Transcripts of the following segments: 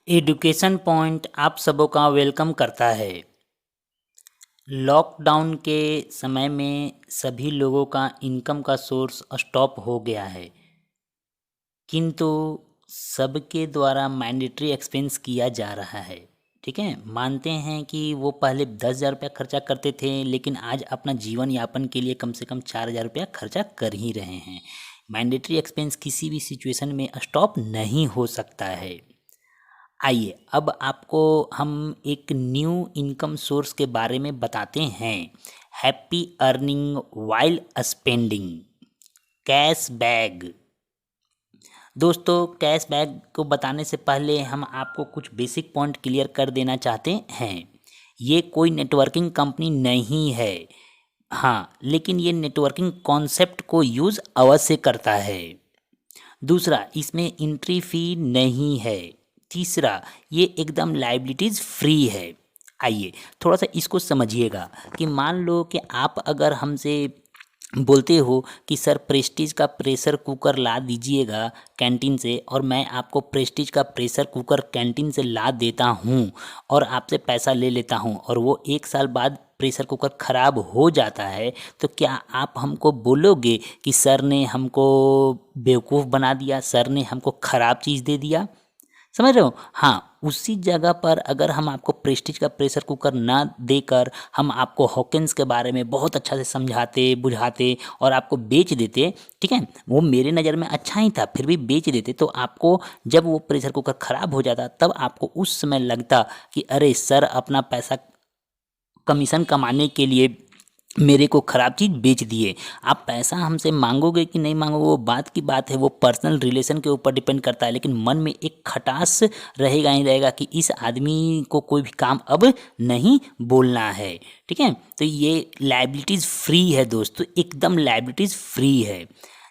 Education point आप सबों का वेलकम करता है। लॉकडाउन के समय में सभी लोगों का इनकम का सोर्स स्टॉप हो गया है, किंतु सबके द्वारा मैंडेटरी एक्सपेंस किया जा रहा है। ठीक है, मानते हैं कि वो पहले 10,000 रुपया खर्चा करते थे, लेकिन आज अपना जीवन यापन के लिए कम से कम 4,000 रुपया खर्चा कर ही रहे हैं। मैंडेटरी एक्सपेंस किसी भी सिचुएशन में स्टॉप नहीं हो सकता है। आइए अब आपको हम एक न्यू इनकम सोर्स के बारे में बताते हैं। Happy earning while spending, cash bag. दोस्तों, कैश बैग को बताने से पहले हम आपको कुछ बेसिक पॉइंट क्लियर कर देना चाहते हैं। ये कोई नेटवर्किंग कंपनी नहीं है, हाँ, लेकिन ये नेटवर्किंग कॉन्सेप्ट को यूज़ अवश्य करता है। दूसरा, इसमें एंट्री फी नहीं है। तीसरा, ये एकदम लाइबिलिटीज़ फ्री है। आइए थोड़ा सा इसको समझिएगा कि मान लो कि आप अगर हमसे बोलते हो कि सर प्रेस्टीज का प्रेशर कुकर ला दीजिएगा कैंटीन से, और मैं आपको प्रेस्टीज का प्रेशर कुकर कैंटीन से ला देता हूँ और आपसे पैसा ले लेता हूँ, और वो 1 साल बाद प्रेशर कुकर ख़राब हो जाता है, तो क्या आप हमको बोलोगे कि सर ने हमको बेवकूफ़ बना दिया, सर ने हमको ख़राब चीज़ दे दिया? समझ रहे हो? हाँ, उसी जगह पर अगर हम आपको प्रेस्टीज का प्रेशर कुकर ना देकर हम आपको हॉकिंस के बारे में बहुत अच्छा से समझाते बुझाते और आपको बेच देते, ठीक है, वो मेरे नज़र में अच्छा ही था, फिर भी बेच देते, तो आपको जब वो प्रेशर कुकर ख़राब हो जाता तब आपको उस समय लगता कि अरे सर अपना पैसा कमीशन कमाने के लिए मेरे को ख़राब चीज़ बेच दिए। आप पैसा हमसे मांगोगे कि नहीं मांगोगे वो बात की बात है, वो पर्सनल रिलेशन के ऊपर डिपेंड करता है, लेकिन मन में एक खटास रहेगा ही रहेगा कि इस आदमी को कोई भी काम अब नहीं बोलना है। ठीक है, तो ये लायबिलिटीज़ फ्री है दोस्तों, एकदम लायबिलिटीज़ फ्री है।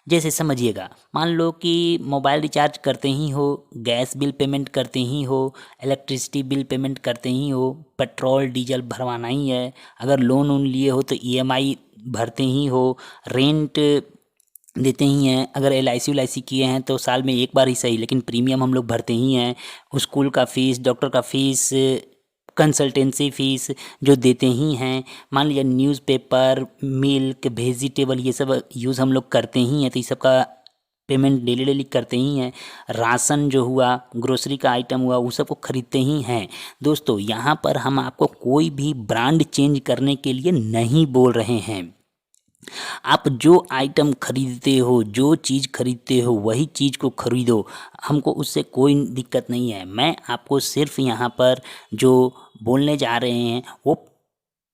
जैसे समझिएगा, मान लो कि मोबाइल रिचार्ज करते ही हो, गैस बिल पेमेंट करते ही हो, इलेक्ट्रिसिटी बिल पेमेंट करते ही हो, पेट्रोल डीजल भरवाना ही है, अगर लोन वोन लिए हो तो ईएमआई भरते ही हो, रेंट देते ही हैं, अगर एलआईसी उलआईसी किए हैं तो साल में एक बार ही सही लेकिन प्रीमियम हम लोग भरते ही हैं, स्कूल का फ़ीस, डॉक्टर का फ़ीस, कंसल्टेंसी फ़ीस जो देते ही हैं, मान लीजिए न्यूज़पेपर, मिल्क, वेजिटेबल, ये सब यूज़ हम लोग करते ही हैं, तो ये सब का पेमेंट डेली डेली करते ही हैं। राशन जो हुआ, ग्रोसरी का आइटम हुआ, वो सब को खरीदते ही हैं। दोस्तों, यहाँ पर हम आपको कोई भी ब्रांड चेंज करने के लिए नहीं बोल रहे हैं। आप जो आइटम खरीदते हो, जो चीज़ खरीदते हो, वही चीज़ को खरीदो, हमको उससे कोई दिक्कत नहीं है। मैं आपको सिर्फ यहाँ पर जो बोलने जा रहे हैं वो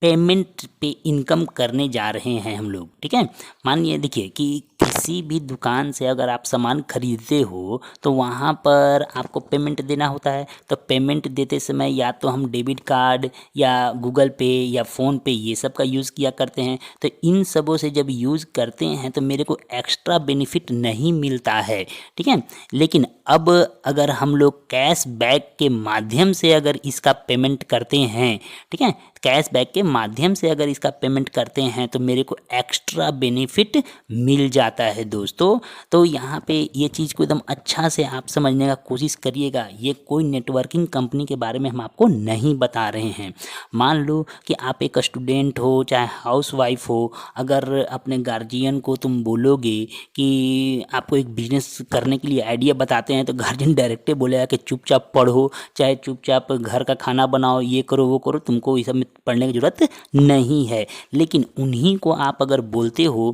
पेमेंट पे इनकम करने जा रहे हैं हम लोग। ठीक है, मानिए देखिए कि किसी भी दुकान से अगर आप सामान खरीदते हो तो वहाँ पर आपको पेमेंट देना होता है, तो पेमेंट देते समय या तो हम डेबिट कार्ड या गूगल पे या फ़ोन पे ये सब का यूज़ किया करते हैं। तो इन सबों से जब यूज़ करते हैं तो मेरे को एक्स्ट्रा बेनिफिट नहीं मिलता है। ठीक है, लेकिन अब अगर हम लोग कैश बैक के माध्यम से अगर इसका पेमेंट करते हैं, ठीक है, कैशबैक के माध्यम से अगर इसका पेमेंट करते हैं तो मेरे को एक्स्ट्रा बेनिफिट मिल जाता है दोस्तों। तो यहाँ पे ये चीज़ को एकदम अच्छा से आप समझने का कोशिश करिएगा। ये कोई नेटवर्किंग कंपनी के बारे में हम आपको नहीं बता रहे हैं। मान लो कि आप एक स्टूडेंट हो चाहे हाउसवाइफ हो, अगर अपने गार्जियन को तुम बोलोगे कि आपको एक बिजनेस करने के लिए आइडिया बताते हैं, तो गार्जियन डायरेक्ट बोलेगा कि चुपचाप पढ़ो, चाहे चुपचाप घर का खाना बनाओ, ये करो वो करो, तुमको ये सब में पढ़ने की ज़रूरत नहीं है। लेकिन उन्हीं को आप अगर बोलते हो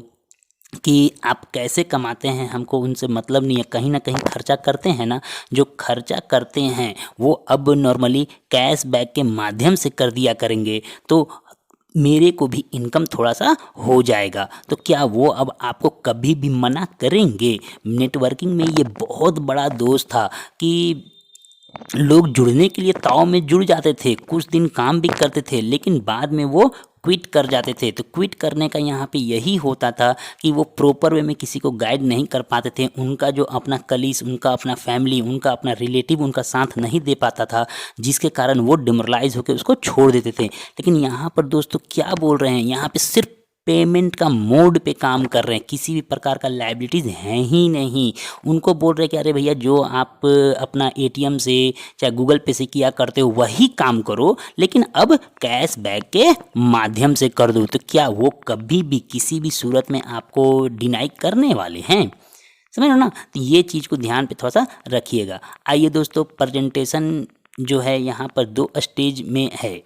कि आप कैसे कमाते हैं, हमको उनसे मतलब नहीं है, कहीं ना कहीं खर्चा करते हैं ना, जो खर्चा करते हैं वो अब नॉर्मली कैश बैक के माध्यम से कर दिया करेंगे, तो मेरे को भी इनकम थोड़ा सा हो जाएगा। तो क्या वो अब आपको कभी भी मना करेंगे? नेटवर्किंग में ये बहुत बड़ा दोष था कि लोग जुड़ने के लिए ताव में जुड़ जाते थे, कुछ दिन काम भी करते थे, लेकिन बाद में वो क्विट कर जाते थे। तो क्विट करने का यहाँ पे यही होता था कि वो प्रॉपर वे में किसी को गाइड नहीं कर पाते थे, उनका जो अपना कलीस, उनका अपना फैमिली, उनका अपना रिलेटिव उनका साथ नहीं दे पाता था, जिसके कारण वो डिमोरलाइज होकर उसको छोड़ देते थे। लेकिन यहाँ पर दोस्तों क्या बोल रहे हैं, यहाँ पे सिर्फ पेमेंट का मोड पे काम कर रहे हैं, किसी भी प्रकार का लाइबिलिटीज़ हैं ही नहीं। उनको बोल रहे कि अरे भैया जो आप अपना एटीएम से चाहे गूगल पे से किया करते हो वही काम करो, लेकिन अब कैशबैक के माध्यम से कर दो। तो क्या वो कभी भी किसी भी सूरत में आपको डिनाई करने वाले हैं? समझ लो ना। तो ये चीज़ को ध्यान पे थोड़ा सा रखिएगा। आइए दोस्तों, प्रेजेंटेशन जो है यहाँ पर 2 स्टेज में है।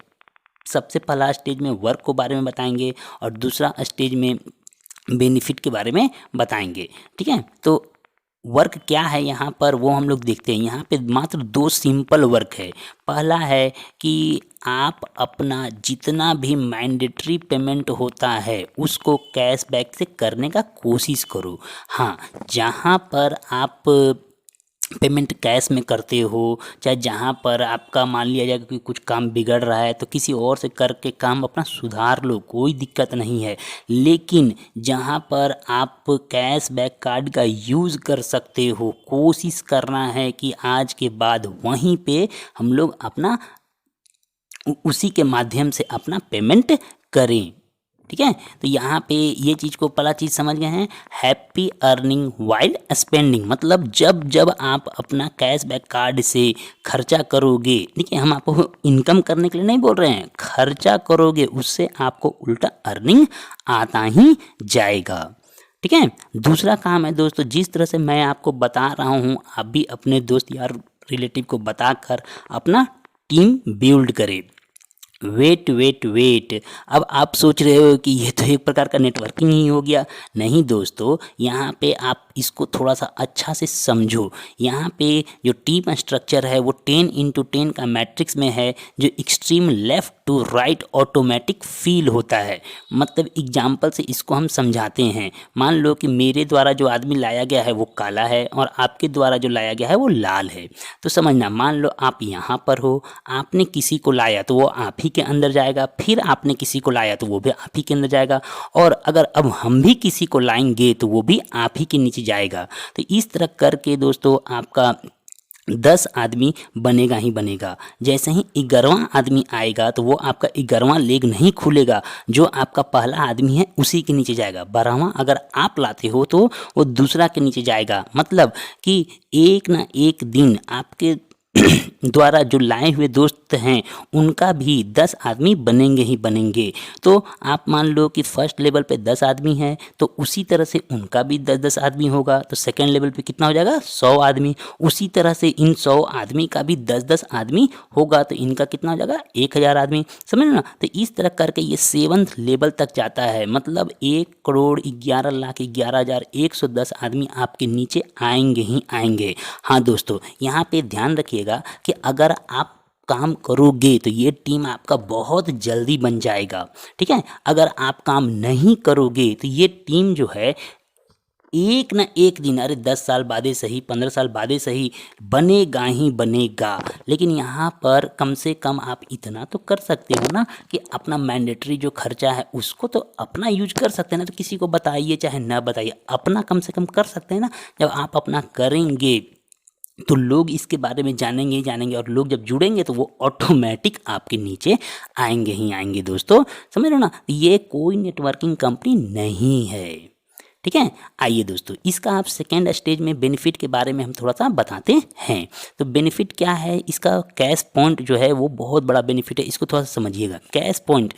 सबसे पहला स्टेज में वर्क को बारे में बताएंगे और दूसरा स्टेज में बेनिफिट के बारे में बताएंगे। ठीक है, तो वर्क क्या है यहाँ पर वो हम लोग देखते हैं। यहाँ पे मात्र 2 सिंपल वर्क है। पहला है कि आप अपना जितना भी मैंडेटरी पेमेंट होता है उसको कैशबैक से करने का कोशिश करो। हाँ, जहाँ पर आप पेमेंट कैश में करते हो, चाहे जहाँ पर आपका मान लिया जाए कि कुछ काम बिगड़ रहा है तो किसी और से करके काम अपना सुधार लो, कोई दिक्कत नहीं है। लेकिन जहाँ पर आप कैशबैक कार्ड का यूज़ कर सकते हो, कोशिश करना है कि आज के बाद वहीं पे हम लोग अपना उसी के माध्यम से अपना पेमेंट करें। ठीक है, तो यहाँ पे ये चीज़ को पहला चीज़ समझ गए हैं, हैप्पी अर्निंग वाइल स्पेंडिंग। मतलब जब जब आप अपना कैशबैक कार्ड से खर्चा करोगे, ठीक है, हम आपको इनकम करने के लिए नहीं बोल रहे हैं, खर्चा करोगे उससे आपको उल्टा अर्निंग आता ही जाएगा। ठीक है, दूसरा काम है दोस्तों, जिस तरह से मैं आपको बता रहा हूँ आप भी अपने दोस्त यार रिलेटिव को बताकर अपना टीम बिल्ड करें। वेट, अब आप सोच रहे हो कि ये तो एक प्रकार का नेटवर्किंग ही हो गया। नहीं दोस्तों, यहाँ पे आप इसको थोड़ा सा अच्छा से समझो। यहाँ पे जो टीम स्ट्रक्चर है वो 10x10 का मैट्रिक्स में है, जो extreme left to right automatic feel होता है। मतलब एग्जाम्पल से इसको हम समझाते हैं। मान लो कि मेरे द्वारा जो आदमी लाया गया है वो काला है और आपके द्वारा जो लाया गया है वो लाल है। तो समझना, मान लो आप यहाँ पर हो, आपने किसी को लाया तो वो आप ही के अंदर जाएगा, फिर आपने किसी को लाया तो वो भी आप ही के अंदर जाएगा, और अगर अब हम भी किसी को लाएंगे तो वो भी आप ही के नीचे जाएगा। तो इस तरह करके दोस्तों आपका 10 आदमी बनेगा ही बनेगा। जैसे ही 11वां आदमी आएगा तो वो आपका 11वां लेग नहीं खुलेगा, जो आपका पहला आदमी है उसी के नीचे जाएगा। 12वां अगर आप लाते हो तो वो दूसरा के नीचे जाएगा। मतलब कि एक ना एक दिन आपके द्वारा जो लाए हुए दोस्त हैं उनका भी 10 आदमी बनेंगे ही बनेंगे। तो आप मान लो कि फर्स्ट लेवल पे 10 आदमी है तो उसी तरह से उनका भी 10-10 आदमी होगा, तो सेकंड लेवल पे कितना हो जाएगा, 100 आदमी। उसी तरह से इन 100 आदमी का भी 10-10 आदमी होगा तो इनका कितना हो जाएगा, 1000 आदमी। समझ ना। तो इस तरह करके ये 7th लेवल तक जाता है। मतलब 1,11,11,110 आदमी आपके नीचे आएंगे ही आएंगे। हाँ दोस्तों, यहाँ पे ध्यान रखिएगा कि अगर आप काम करोगे तो ये टीम आपका बहुत जल्दी बन जाएगा। ठीक है, अगर आप काम नहीं करोगे तो ये टीम जो है एक ना एक दिन, अरे 10 साल बादे सही, 15 साल बादे सही, बनेगा ही बनेगा। लेकिन यहाँ पर कम से कम आप इतना तो कर सकते हो ना कि अपना मैंडेटरी जो खर्चा है उसको तो अपना यूज कर सकते हैं ना। तो किसी को बताइए चाहे ना बताइए, अपना कम से कम कर सकते हैं ना। जब आप अपना करेंगे तो लोग इसके बारे में जानेंगे ही जानेंगे, और लोग जब जुड़ेंगे तो वो ऑटोमेटिक आपके नीचे आएंगे ही आएंगे। दोस्तों समझ लो ना, ये कोई नेटवर्किंग कंपनी नहीं है। ठीक है, आइए दोस्तों, इसका आप सेकेंड स्टेज में बेनिफिट के बारे में हम थोड़ा सा बताते हैं। तो बेनिफिट क्या है इसका, कैश पॉइंट जो है वो बहुत बड़ा बेनिफिट है, इसको थोड़ा सा समझिएगा। Cash point,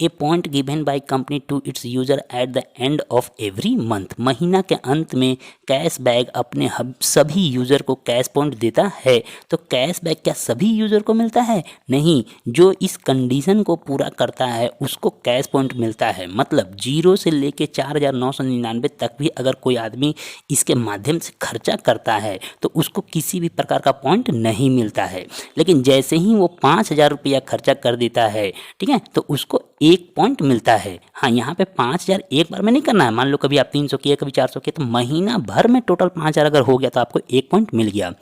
a point given by company to its user at the end of every month. महीना के अंत में कैश बैक अपने सभी यूजर को कैश पॉइंट देता है। तो कैश बैक क्या सभी यूजर को मिलता है? नहीं, जो इस कंडीशन को पूरा करता है उसको कैश पॉइंट मिलता है। मतलब 0 से लेके 4,999 तक भी अगर कोई आदमी इसके माध्यम से खर्चा करता है तो उसको किसी भी प्रकार का पॉइंट नहीं मिलता है। लेकिन जैसे ही वो 5,000 रुपया खर्चा कर देता है, ठीक है, तो उसको 1 पॉइंट मिलता है। हाँ, यहाँ पे 5,000 एक बार में नहीं करना है। मान लो कभी आप 300 किए, कभी 400 किए, तो महीना भर में टोटल 5,000 अगर हो गया तो आपको 1 पॉइंट मिल गया।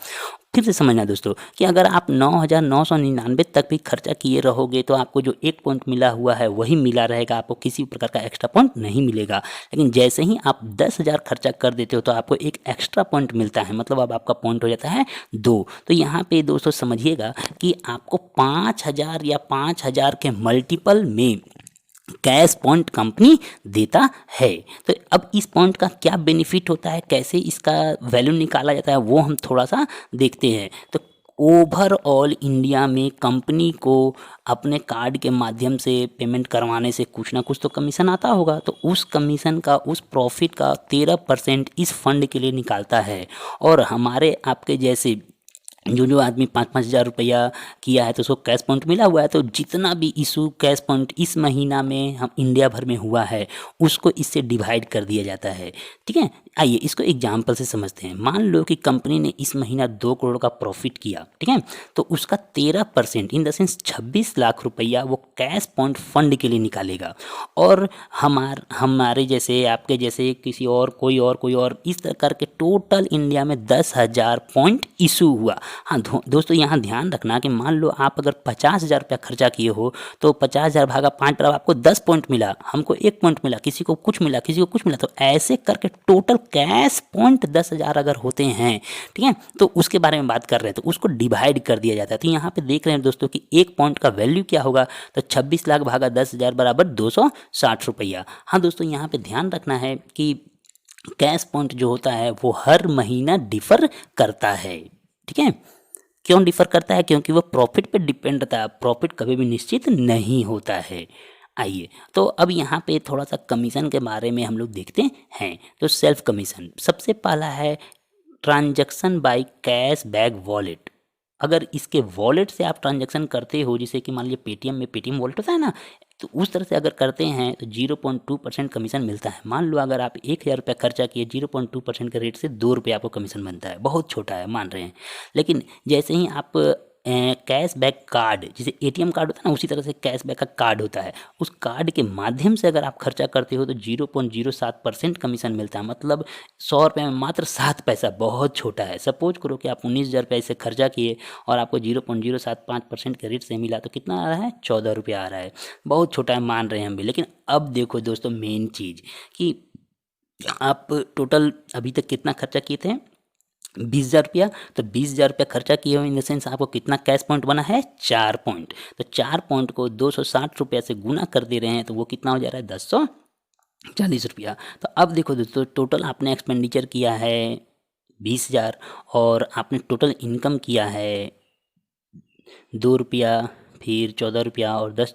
फिर से समझना दोस्तों कि अगर आप 9,999 तक भी खर्चा किए रहोगे तो आपको जो 1 पॉइंट मिला हुआ है वही मिला रहेगा, आपको किसी प्रकार का एक्स्ट्रा पॉइंट नहीं मिलेगा। लेकिन जैसे ही आप 10,000 खर्चा कर देते हो तो आपको एक एक्स्ट्रा पॉइंट मिलता है। मतलब अब आपका पॉइंट हो जाता है 2। तो यहाँ पे दोस्तों समझिएगा कि आपको 5,000 या 5,000 के मल्टीपल में कैश पॉइंट कंपनी देता है। तो अब इस पॉइंट का क्या बेनिफिट होता है, कैसे इसका वैल्यू निकाला जाता है, वो हम थोड़ा सा देखते हैं। तो ओवरऑल इंडिया में कंपनी को अपने कार्ड के माध्यम से पेमेंट करवाने से कुछ ना कुछ तो कमीशन आता होगा। तो उस कमीशन का, उस प्रॉफिट का 13% इस फंड के लिए निकालता है। और हमारे आपके जैसे जो आदमी 5-5 हज़ार रुपया किया है तो उसको कैश पॉइंट मिला हुआ है। तो जितना भी इशू कैश पॉइंट इस महीना में हम इंडिया भर में हुआ है उसको इससे डिवाइड कर दिया जाता है। ठीक है, आइए इसको एग्जाम्पल से समझते हैं। मान लो कि कंपनी ने इस महीना 2 करोड़ का प्रॉफिट किया, ठीक है, तो उसका 13% इन द सेंस 26 लाख रुपया वो कैश पॉइंट फंड के लिए निकालेगा। और हमारे जैसे, आपके जैसे, किसी और कोई और इस तरह करके टोटल इंडिया में 10,000 पॉइंट इशू हुआ। हाँ दोस्तों, यहाँ ध्यान रखना कि मान लो आप अगर 50,000 रुपया खर्चा किए हो तो 50,000 भागा 5 आपको 10 पॉइंट मिला, हमको 1 पॉइंट मिला, किसी को कुछ मिला, किसी को कुछ मिला। तो ऐसे करके टोटल कैश पॉइंट 10,000 अगर होते हैं, ठीक है, तो उसके बारे में बात कर रहे हैं, तो उसको डिवाइड कर दिया जाता है। तो यहाँ पे देख रहे हैं दोस्तों कि 1 पॉइंट का वैल्यू क्या होगा, तो 26 लाख भागा 10,000 बराबर 260 रुपया। हाँ दोस्तों, यहाँ पे ध्यान रखना है कि कैश पॉइंट जो होता है वो हर महीना डिफर करता है। ठीक है, क्यों डिफर करता है? क्योंकि वो प्रॉफिट पे डिपेंड रहता है, प्रॉफिट कभी भी निश्चित नहीं होता है। आइए, तो अब यहाँ पे थोड़ा सा कमीशन के बारे में हम लोग देखते हैं। तो सेल्फ कमीशन सबसे पहला है transaction by cash back wallet. अगर इसके वॉलेट से आप ट्रांजैक्शन करते हो, जैसे कि मान लीजिए पेटीएम में पेटीएम वॉलेट होता है ना, तो उस तरह से अगर करते हैं तो 0.2% कमीशन मिलता है। मान लो अगर आप 1,000 रुपया खर्चा किए, 0.2% के रेट से 2 रुपये आपको कमीशन बनता है। बहुत छोटा है, मान रहे हैं। लेकिन जैसे ही आप कैशबैक कार्ड, जैसे एटीएम कार्ड होता है ना, उसी तरह से कैशबैक का कार्ड होता है, उस कार्ड के माध्यम से अगर आप खर्चा करते हो तो 0.07% कमीशन मिलता है। मतलब 100 रुपये में मात्र 7 पैसा, बहुत छोटा है। सपोज करो कि आप 19,000 रुपये से खर्चा किए और आपको 0.075% के रेट से मिला, तो कितना आ रहा है? 14 रुपया आ रहा है। बहुत छोटा है, मान रहे हैं हम भी। लेकिन अब देखो दोस्तों, मेन चीज़ कि आप टोटल अभी तक कितना खर्चा किए थे? 20,000 रुपया। तो 20,000 रुपया खर्चा किए हो, इन द सेंस आपको कितना कैश पॉइंट बना है? 4 पॉइंट। तो 4 पॉइंट को 260 रुपया से गुना कर दे रहे हैं, तो वो कितना हो जा रहा है? 1040 रुपया। तो अब देखो दोस्तों, टोटल आपने एक्सपेंडिचर किया है 20,000 और आपने टोटल इनकम किया है 2 रुपया, फिर 14 रुपया और 10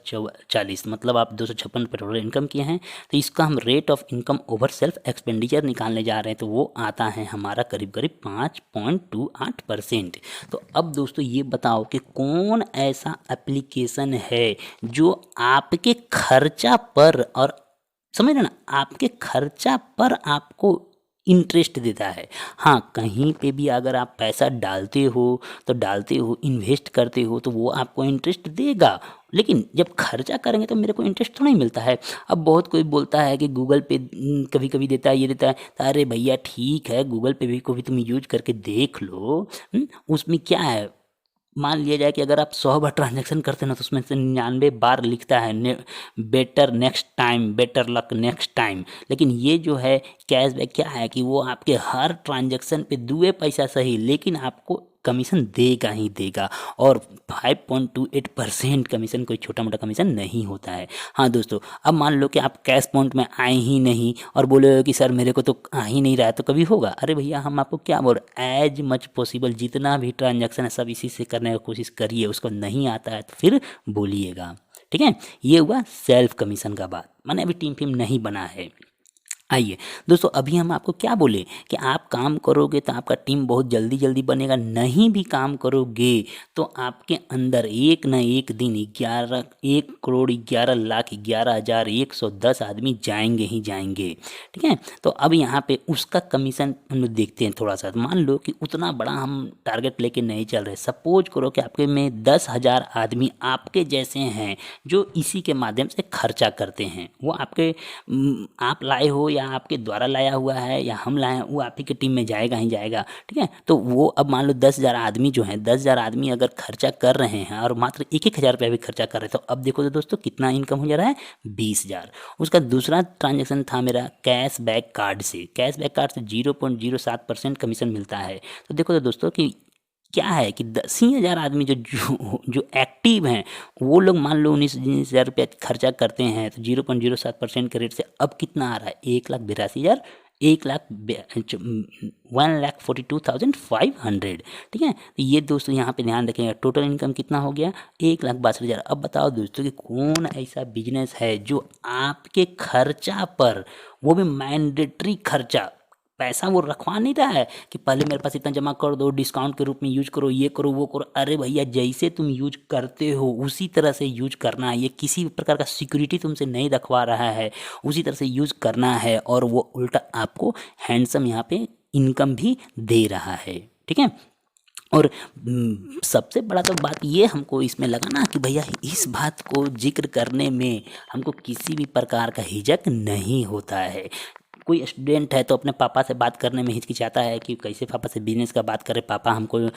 40, मतलब आप 256 रुपये टोटल इनकम किए हैं। तो इसका हम rate of income over self expenditure निकालने जा रहे हैं, तो वो आता है हमारा करीब करीब 5.28%। तो अब दोस्तों ये बताओ कि कौन ऐसा एप्लीकेशन है जो आपके खर्चा पर, और समझ रहे ना, आपके खर्चा पर आपको इंटरेस्ट देता है। हाँ, कहीं पे भी अगर आप पैसा डालते हो, इन्वेस्ट करते हो, तो वो आपको इंटरेस्ट देगा। लेकिन जब खर्चा करेंगे तो मेरे को इंटरेस्ट थोड़ा ही मिलता है। अब बहुत कोई बोलता है कि गूगल पे कभी कभी देता है, ये देता है। तो अरे भैया ठीक है, गूगल पे भी को भी तुम यूज करके देख लो। उसमें क्या है? मान लिया जाए कि अगर आप 100 बार ट्रांजैक्शन करते हैं ना, तो उसमें से 99 बार लिखता है better next time, better luck next time. लेकिन ये जो है कैशबैक, क्या है कि वो आपके हर ट्रांजैक्शन पे 2 पैसा सही, लेकिन आपको कमीशन देगा ही देगा। और 5.28% कमीशन कोई छोटा मोटा कमीशन नहीं होता है। हाँ दोस्तों, अब मान लो कि आप कैश पॉइंट में आए ही नहीं और बोले कि सर मेरे को तो आ ही नहीं रहा है, तो कभी होगा? अरे भैया, हम आपको क्या बोल रहे हैं, एज मच पॉसिबल जितना भी ट्रांजैक्शन है सब इसी से करने की कोशिश करिए। उसको नहीं आता है तो फिर बोलिएगा। ठीक है, ये हुआ सेल्फ कमीशन का बात, माने अभी टीम फिम नहीं बना है। आइए दोस्तों, अभी हम आपको क्या बोले कि आप काम करोगे तो आपका टीम बहुत जल्दी जल्दी बनेगा। नहीं भी काम करोगे तो आपके अंदर एक न एक दिन 1,11,11,11,110 आदमी जाएंगे ही जाएंगे। ठीक है, तो अब यहाँ पे उसका कमीशन हम लोग देखते हैं थोड़ा सा। मान लो कि उतना बड़ा हम टारगेट लेके नहीं चल रहे। सपोज करो कि आपके में 10,000 आदमी आपके जैसे हैं जो इसी के माध्यम से खर्चा करते हैं। वो आपके आप लाए हो या आपके द्वारा लाया हुआ है या हम लाए हैं, वो आप ही की टीम में जाएगा ही जाएगा। ठीक है, तो वो अब मान लो 10,000 आदमी जो हैं, 10,000 आदमी अगर खर्चा कर रहे हैं और मात्र 1,000 रुपया भी खर्चा कर रहे हैं, तो अब देखो तो दोस्तों कितना इनकम हो जा रहा है? 20,000। उसका दूसरा ट्रांजेक्शन था मेरा कैश बैक कार्ड से। कैश बैक कार्ड से 0.07% कमीशन मिलता है। तो देखो तो दोस्तों कि क्या है कि 10,000 आदमी जो जो जो एक्टिव हैं वो लोग मान लो 19,000 रुपया खर्चा करते हैं तो 0.07% के रेट से अब कितना आ रहा है, 1,82,000, 1,42,500। ठीक है, तो ये दोस्तों यहाँ पे ध्यान रखेंगे। टोटल इनकम कितना हो गया, 1,62,000। अब बताओ दोस्तों कि कौन ऐसा बिजनेस है जो आपके खर्चा पर, वो भी मैंडेटरी खर्चा, पैसा वो रखवा नहीं रहा है कि पहले मेरे पास इतना जमा कर दो, डिस्काउंट के रूप में यूज करो, ये करो वो करो। अरे भैया, जैसे तुम यूज करते हो उसी तरह से यूज करना है। ये किसी भी प्रकार का सिक्योरिटी तुमसे नहीं रखवा रहा है, उसी तरह से यूज करना है और वो उल्टा आपको हैंडसम यहाँ पे इनकम भी दे रहा है। ठीक है, और सबसे बड़ा तो बात ये हमको इसमें लगा ना कि भैया इस बात को जिक्र करने में हमको किसी भी प्रकार का हिचक नहीं होता है। कोई स्टूडेंट है तो अपने पापा से बात करने में हिचकिचाता है कि कैसे पापा से बिजनेस का बात करें, पापा हमको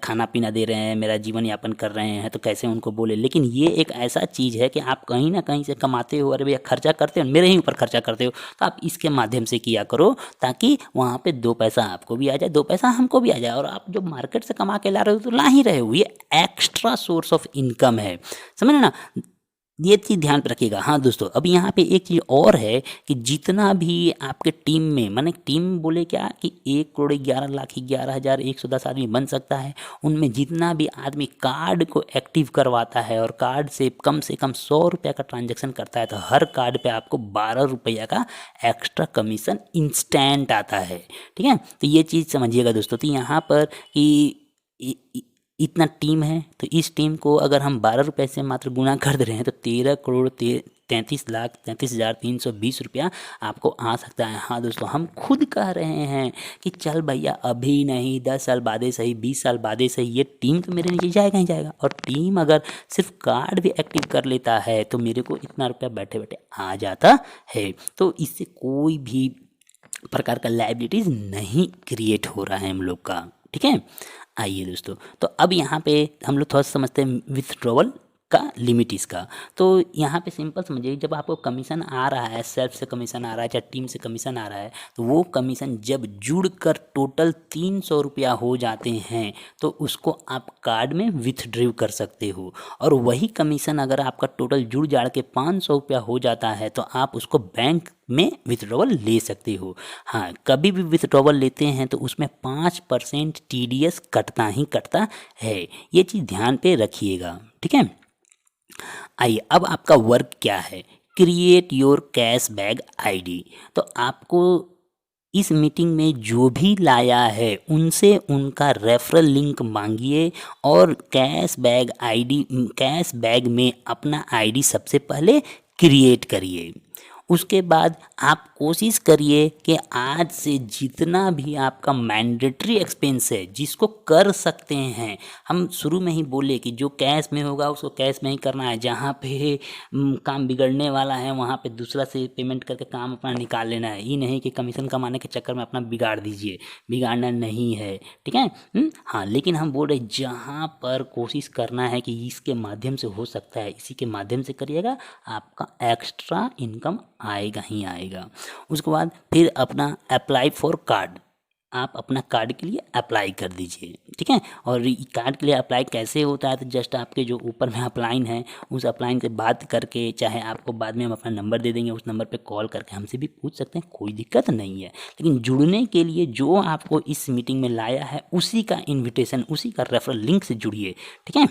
खाना पीना दे रहे हैं, मेरा जीवन यापन कर रहे हैं, तो कैसे उनको बोले। लेकिन ये एक ऐसा चीज़ है कि आप कहीं ना कहीं से कमाते हो, अरे भैया खर्चा करते हो, मेरे ही ऊपर खर्चा करते हो, तो आप इसके माध्यम से किया करो ताकि वहाँ पे 2 पैसा आपको भी आ जाए, 2 पैसा हमको भी आ जाए। और आप जो मार्केट से कमा के ला रहे हो तो ला ही रहे हो, ये एक्स्ट्रा सोर्स ऑफ इनकम है, समझ ना। ये चीज़ ध्यान पे रखिएगा। हाँ दोस्तों, अब यहाँ पे एक चीज़ और है कि जितना भी आपके टीम में, माने टीम बोले क्या कि 1,11,11,110 आदमी बन सकता है, उनमें जितना भी आदमी कार्ड को एक्टिव करवाता है और कार्ड से कम 100 रुपया का ट्रांजैक्शन करता है, तो हर कार्ड पे आपको 12 रुपया का एक्स्ट्रा कमीशन इंस्टेंट आता है। ठीक है, तो ये चीज़ समझिएगा दोस्तों। तो यहाँ पर कि इतना टीम है, तो इस टीम को अगर हम 12 रुपये से मात्र गुना कर दे रहे हैं तो 13,33,33,320 रुपया आपको आ सकता है। हाँ दोस्तों, हम खुद कह रहे हैं कि चल भैया अभी नहीं, 10 साल बाद सही, 20 साल बाद सही, ये टीम तो मेरे नीचे जाएगा ही जाएगा। और टीम अगर सिर्फ कार्ड भी एक्टिव कर लेता है तो मेरे को इतना रुपया बैठे बैठे आ जाता है। तो इससे कोई भी प्रकार का लायबिलिटीज़ नहीं क्रिएट हो रहा है हम लोग का। ठीक है, आइए दोस्तों, तो अब यहाँ पे हम लोग थोड़ा सा समझते हैं विथड्रॉवल का लिमिट इसका। तो यहाँ पे सिंपल समझिए, जब आपको कमीशन आ रहा है, सेल्फ से कमीशन आ रहा है चाहे टीम से कमीशन आ रहा है, तो वो कमीशन जब जुड़कर टोटल 300 रुपया हो जाते हैं तो उसको आप कार्ड में विथड्रॉ कर सकते हो। और वही कमीशन अगर आपका टोटल जुड़ जाड़ के 500 रुपया हो जाता है तो आप उसको बैंक में विथड्रॉवल ले सकते हो। हाँ, कभी भी विथड्रॉवल लेते हैं तो उसमें 5% TDS कटता ही कटता है, ये चीज़ ध्यान पे रखिएगा। ठीक है, आइए अब आपका वर्क क्या है, create your cash bag ID. तो आपको इस मीटिंग में जो भी लाया है उनसे उनका रेफरल लिंक मांगिए और कैश बैग में अपना आईडी सबसे पहले क्रिएट करिए। उसके बाद आप कोशिश करिए कि आज से जितना भी आपका मैंडेटरी एक्सपेंस है जिसको कर सकते हैं, हम शुरू में ही बोले कि जो कैश में होगा उसको कैश में ही करना है, जहाँ पे काम बिगड़ने वाला है वहाँ पे दूसरा से पेमेंट करके काम अपना निकाल लेना है। ये नहीं कि कमीशन कमाने के चक्कर में अपना बिगाड़ दीजिए, बिगाड़ना नहीं है। ठीक है, हाँ, लेकिन हम बोल रहे जहाँ पर कोशिश करना है कि इसके माध्यम से हो सकता है इसी के माध्यम से करिएगा, आपका एक्स्ट्रा इनकम आएगा ही आएगा। उसके बाद फिर अपना अप्लाई फॉर कार्ड, आप अपना कार्ड के लिए अप्लाई कर दीजिए। ठीक है, और कार्ड के लिए अप्लाई कैसे होता है, तो जस्ट आपके जो ऊपर में अपलाइन है उस अपलाइन से बात करके, चाहे आपको बाद में हम अपना नंबर दे देंगे, उस नंबर पे कॉल करके हमसे भी पूछ सकते हैं, कोई दिक्कत नहीं है। लेकिन जुड़ने के लिए जो आपको इस मीटिंग में लाया है उसी का इन्विटेशन, उसी का रेफरल लिंक से जुड़िए। ठीक है,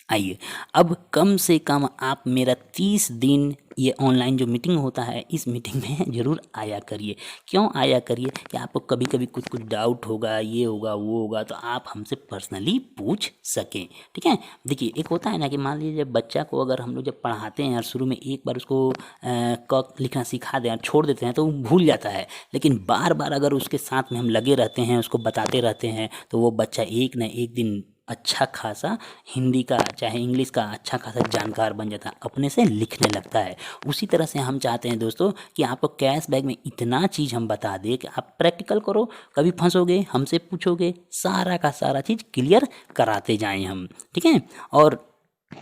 आइए अब कम से कम आप मेरा 30 दिन ये ऑनलाइन जो मीटिंग होता है इस मीटिंग में ज़रूर आया करिए। क्यों आया करिए कि आपको कभी कभी कुछ डाउट होगा, ये होगा वो होगा, तो आप हमसे पर्सनली पूछ सकें। ठीक है, देखिए एक होता है ना कि मान लीजिए जब बच्चा को अगर हम लोग जब पढ़ाते हैं और शुरू में एक बार उसको क लिखना सिखा दें और छोड़ देते हैं तो वो भूल जाता है, लेकिन बार बार अगर उसके साथ में हम लगे रहते हैं, उसको बताते रहते हैं, तो वो बच्चा एक न एक दिन अच्छा खासा हिंदी का चाहे इंग्लिश का अच्छा खासा जानकार बन जाता है, अपने से लिखने लगता है। उसी तरह से हम चाहते हैं दोस्तों कि आपको कैश बैग में इतना चीज़ हम बता दें कि आप प्रैक्टिकल करो, कभी फंसोगे हमसे पूछोगे, सारा का सारा चीज़ क्लियर कराते जाएं हम। ठीक है, और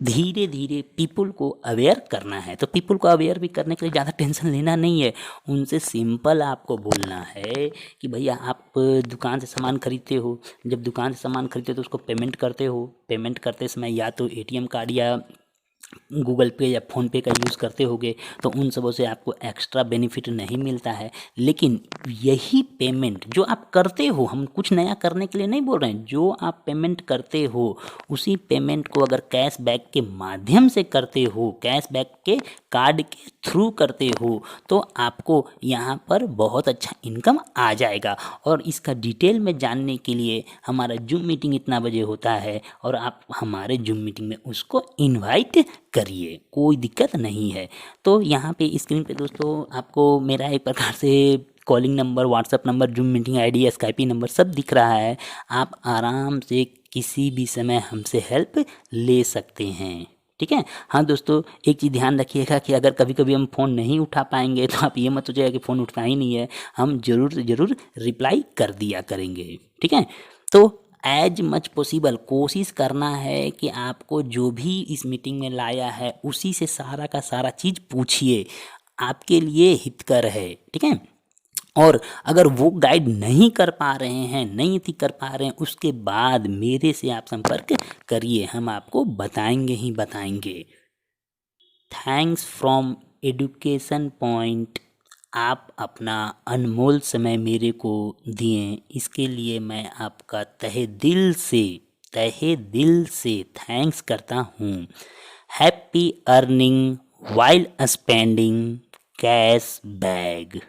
धीरे धीरे पीपल को अवेयर करना है। तो पीपल को अवेयर भी करने के लिए ज़्यादा टेंशन लेना नहीं है, उनसे सिंपल आपको बोलना है कि भैया आप दुकान से सामान खरीदते हो, जब दुकान से सामान खरीदते हो तो उसको पेमेंट करते हो, पेमेंट करते समय या तो एटीएम कार्ड या गूगल पे या फ़ोन पे का यूज़ करते होगे, तो उन सबों से आपको एक्स्ट्रा बेनिफिट नहीं मिलता है। लेकिन यही पेमेंट जो आप करते हो, हम कुछ नया करने के लिए नहीं बोल रहे हैं, जो आप पेमेंट करते हो उसी पेमेंट को अगर कैशबैक के माध्यम से करते हो, कैशबैक के कार्ड के थ्रू करते हो, तो आपको यहाँ पर बहुत अच्छा इनकम आ जाएगा। और इसका डिटेल में जानने के लिए हमारा जूम मीटिंग इतना बजे होता है और आप हमारे जूम मीटिंग में उसको इनवाइट करिए, कोई दिक्कत नहीं है। तो यहाँ पे स्क्रीन पे दोस्तों आपको मेरा एक प्रकार से calling number, WhatsApp number, Zoom meeting ID, Skype number सब दिख रहा है। आप आराम से किसी भी समय हमसे हेल्प ले सकते हैं, ठीक है। हाँ दोस्तों, एक चीज़ ध्यान रखिएगा कि अगर कभी कभी हम फ़ोन नहीं उठा पाएंगे तो आप ये मत सोचिएगा कि फ़ोन उठता ही नहीं है, हम ज़रूर से ज़रूर रिप्लाई कर दिया करेंगे, ठीक है। तो एज मच पॉसिबल कोशिश करना है कि आपको जो भी इस मीटिंग में लाया है उसी से सारा का सारा चीज़ पूछिए, आपके लिए हितकर है, ठीक है। और अगर वो गाइड नहीं कर पा रहे हैं, नहीं थी कर पा रहे हैं, उसके बाद मेरे से आप संपर्क करिए, हम आपको बताएंगे ही बताएंगे। थैंक्स फ्रॉम एडुकेशन पॉइंट, आप अपना अनमोल समय मेरे को दिए, इसके लिए मैं आपका तहे दिल से थैंक्स करता हूँ। Happy earning while spending cash bag.